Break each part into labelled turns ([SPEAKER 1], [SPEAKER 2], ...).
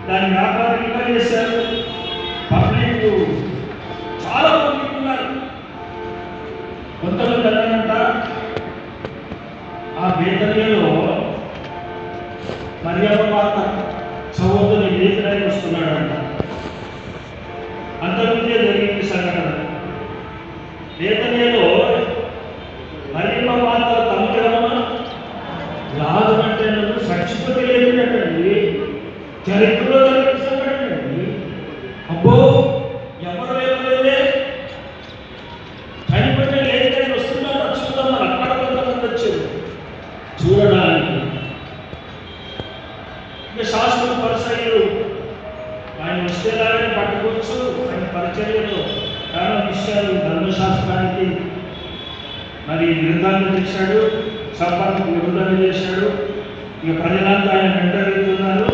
[SPEAKER 1] దాని వ్యాపారం ఇంకా చేశారు. పబ్లిక్ చాలా పబ్లిక్ ఉన్నారు. కొంతమంది అన్నారంట, ఆ బేతనీలో మరియమ్మ మాత సహోదరుని లేఖనానికి వస్తున్నాడంట. అంతకుముందే జరిగింది సంఘటన. బేతనీలో మరియమ్మ మాత తమ్ముడేమో రాజు అంటే సచ్చిపోతే లేదండి, చరిత్రలో జరిగిన సంఘటన అండి. అబ్బో ఎవరు లేకపోతే చనిపోయిన లేఖనానికి వస్తున్నారు, చూద్దామని అక్కడ కొంతమంది వచ్చారు చూడడానికి. శాస్త్రం పరిచర్యలు ఆయన వస్తేలాగానే పట్టుకోవచ్చు. ఆయన పరిచర్యలో చాలా విషయాలు ధర్మశాస్త్రానికి మరి విరుద్ధంగా చేశాడు, సభకు విరుద్ధంగా చేశాడు. ఇక ప్రజలంతా ఆయన వెంటబడుతున్నారు.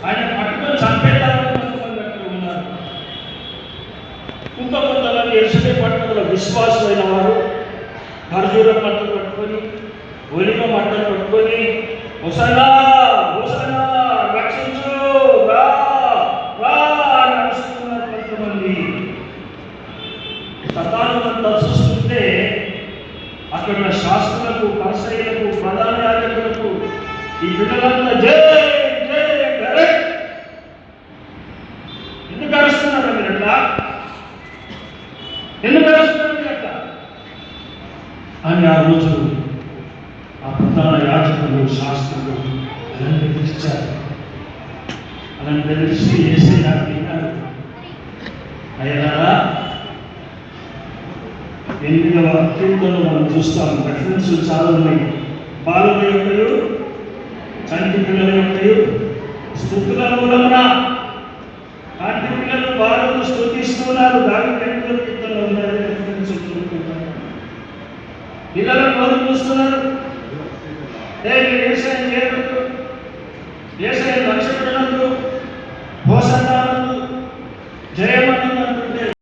[SPEAKER 1] ఆయన పట్టుకొని చంపేద్దామని కొంతమంది అక్కడ ఉన్నారు. ఇంకా కొంతమంది యెరూషలేము పట్టణంలో విశ్వాసులైన వారు ఖర్జూర పంటలు పట్టుకొని, ఒలివ మంటలు పట్టుకొని హోసన్నా హోసన్నా రక్షించు రా రా అని అరుస్తున్నారు. కొంతమంది సతానులంతా చూస్తుంటే అక్కడ ఉన్న శాస్త్రులకు, పరిసయ్యులకు, ప్రధాన యాజకులకు ఈ బిడ్డలంతా జై జై జై ఎందుకు అరుస్తున్నారు మీరు అట్లా? ఎందుకు అరుస్తున్నారు మీరు అట్లా అని ఆ రోజు ఆ ప్రధాన యాజకులు, శాస్త్రులు అలాంటి బెదిరించారు. అలాంటి బెదిరిస్తే వేస్తే నాకు తిన్నారు. అయ్యారా 8వ కీర్తనలో మనం చూస్తాం. రెఫరెన్స్ చాలా ఉన్నాయి. బాలుల యొక్కయు చంటి పిల్లల యొక్కయు స్తుతుల మూలమున కాంటి పిల్లలు బాలులను స్తుతిస్తున్నారు. దానికి 8వ కీర్తనలో ఉన్నది రెఫరెన్స్. పిల్లలను నోరు చూస్తున్నారు. ఏసయ్య